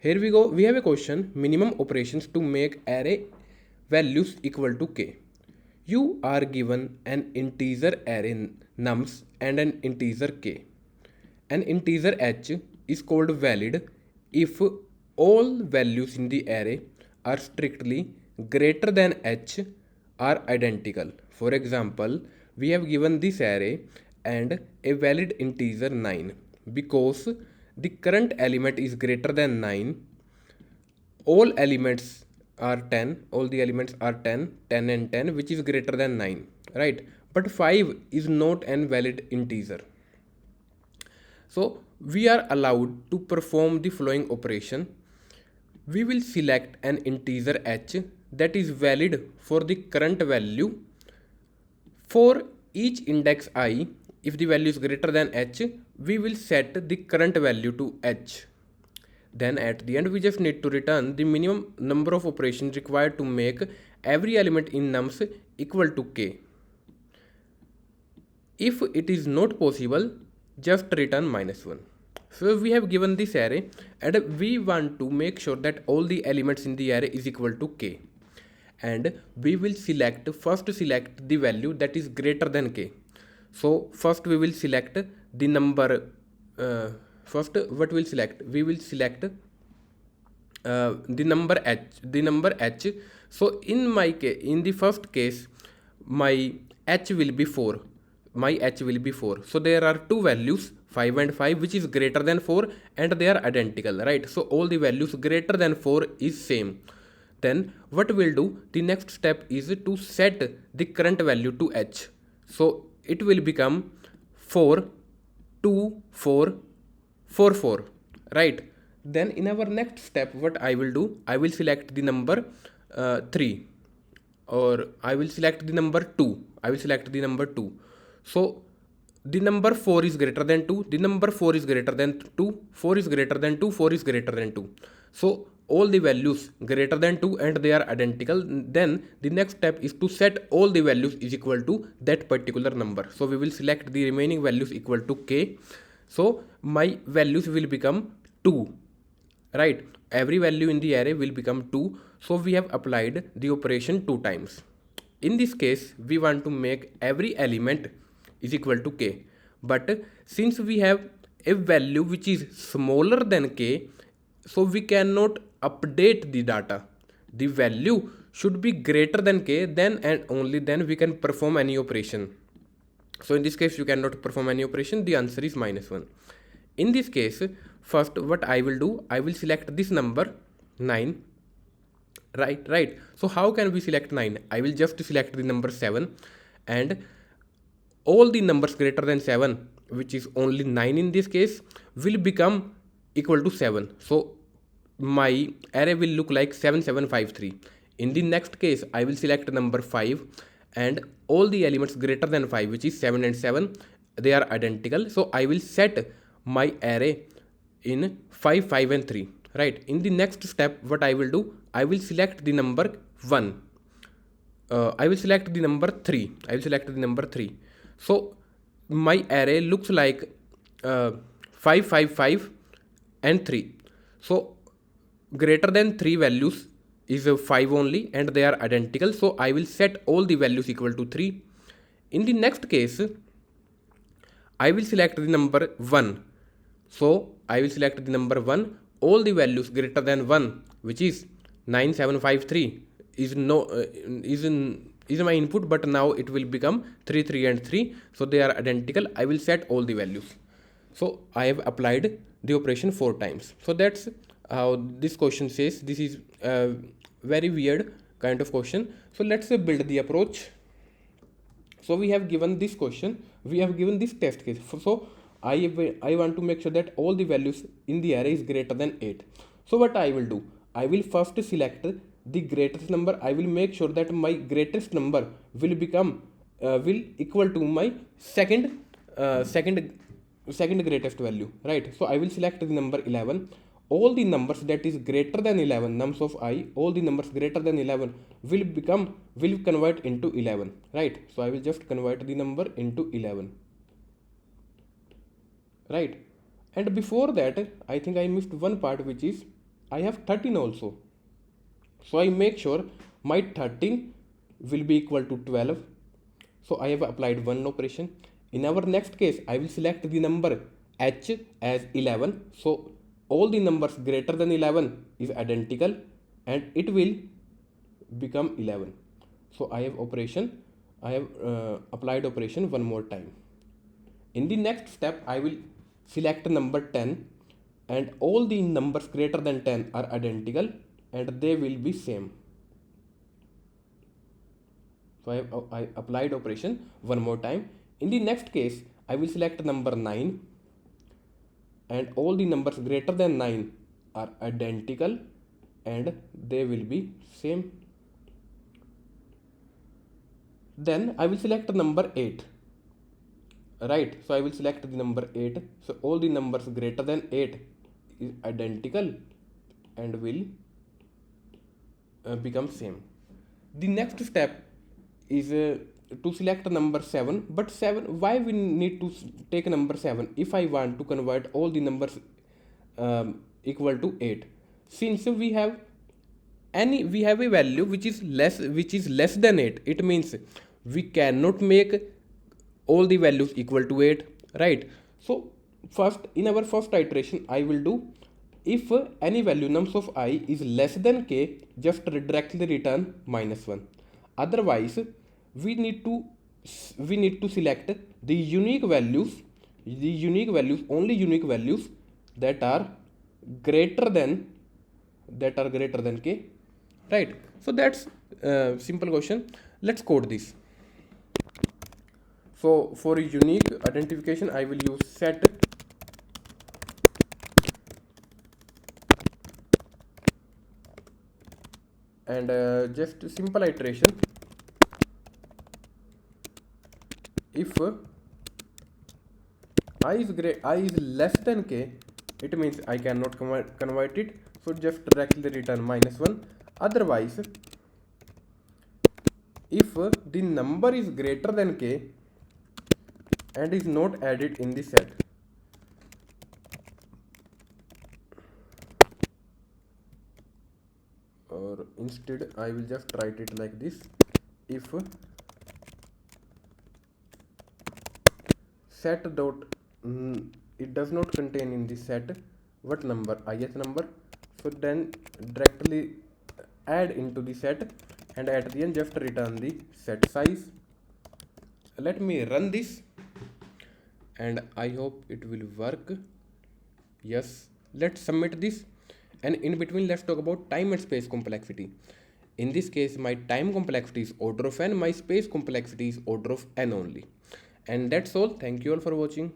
Here we go. We have a question, minimum operations to make array values equal to k. You are given an integer array nums and an integer k. An integer h is called valid if all values in the array are strictly greater than h are identical. For example, we have given this array and a valid integer 9 because the current element is greater than 9. All elements are 10, all the elements are 10, 10 and 10, which is greater than 9, right? But 5 is not an valid integer. So we are allowed to perform the following operation. We will select an integer h that is valid for the current value. For each index I, if the value is greater than h, we will set the current value to h. Then at the end we just need to return the minimum number of operations required to make every element in nums equal to k. If it is not possible, just return -1. So we have given this array and we want to make sure that all the elements in the array is equal to k. And we will first select the value that is greater than k. So first we will select the number, what we'll select? We will select the number h. So in the first case, my h will be 4. So there are two values 5 and 5 which is greater than 4 and they are identical, right? So all the values greater than 4 is same. Then what we'll do, the next step is to set the current value to h. So it will become 4 2 4 4 4, right? Then in our next step, what I will do, I will select the number 3, or I will select the number 2. So the number 4 is greater than 2, the number 4 is greater than 2, 4 is greater than 2, 4 is greater than 2. So all the values greater than 2 and they are identical. Then the next step is to set all the values is equal to that particular number. So we will select the remaining values equal to k. So my values will become 2, right? Every value in the array will become 2. So we have applied the operation 2 times. In this case, we want to make every element is equal to k. But since we have a value which is smaller than k, so we cannot update the data. The value should be greater than k, then and only then we can perform any operation. So in this case, you cannot perform any operation. The answer is -1. In this case, first what I will do, I will select this number 9. Right. So how can we select 9? I will just select the number 7 and all the numbers greater than 7, which is only 9 in this case, will become equal to 7. So my array will look like 7753. In the next case, I will select number 5 and all the elements greater than 5, which is 7 and 7, they are identical. So I will set my array in 5, 5 and 3, right? In the next step, what I will do, I will select the number 1. I will select the number 3. So my array looks like 5, 5, 5 and 3. So greater than 3 values is 5 only and they are identical. So I will set all the values equal to 3. In the next case, I will select the number 1. So I will select the number 1. All the values greater than 1, which is 9753 is my input, but now it will become 3, 3 and 3. So they are identical. I will set all the values. So I have applied the operation 4 times. So that's how this question says. This is a very weird kind of question. So let's build the approach. So we have given this question, we have given this test case. So I want to make sure that all the values in the array is greater than 8. So what I will do, I will first select the greatest number. I will make sure that my greatest number will equal to my second greatest value, right? So I will select the number 11. All the numbers that is greater than 11, nums of I, all the numbers greater than 11 will convert into 11, right? So I will just convert the number into 11, right? And before that, I think I missed one part, which is I have 13 also. So I make sure my 13 will be equal to 12. So I have applied one operation. In our next case, I will select the number h as 11. So all the numbers greater than 11 is identical and it will become 11. So I have applied operation one more time. In the next step, I will select number 10 and all the numbers greater than 10 are identical and they will be same. So I applied operation one more time. In the next case, I will select number 9 and all the numbers greater than 9 are identical and they will be same. Then I will select number 8. Right, so I will select the number 8. So all the numbers greater than 8 is identical and will become same. The next step is to select number 7, but 7, why we need to take number 7 if I want to convert all the numbers equal to 8? Since we have a value which is less than 8, it means we cannot make all the values equal to 8, right? So first, in our first iteration, I will do, if any value nums of I is less than k, just directly return -1. Otherwise, we need to select the unique values, only unique values that are greater than k, right? So that's simple question. Let's code this. So for unique identification, I will use set and just simple iteration. If I is less than k, it means I cannot convert it. So just directly return -1. Otherwise, if the number is greater than k and is not added in the set, or instead I will just write it like this: if set dot it does not contain in the set what number, ith number, so then directly add into the set and at the end just return the set size. Let me run this and I hope it will work. Yes, let's submit this, and in between let's talk about time and space complexity. In this case, my time complexity is order of n, my space complexity is order of n only. And that's all. Thank you all for watching.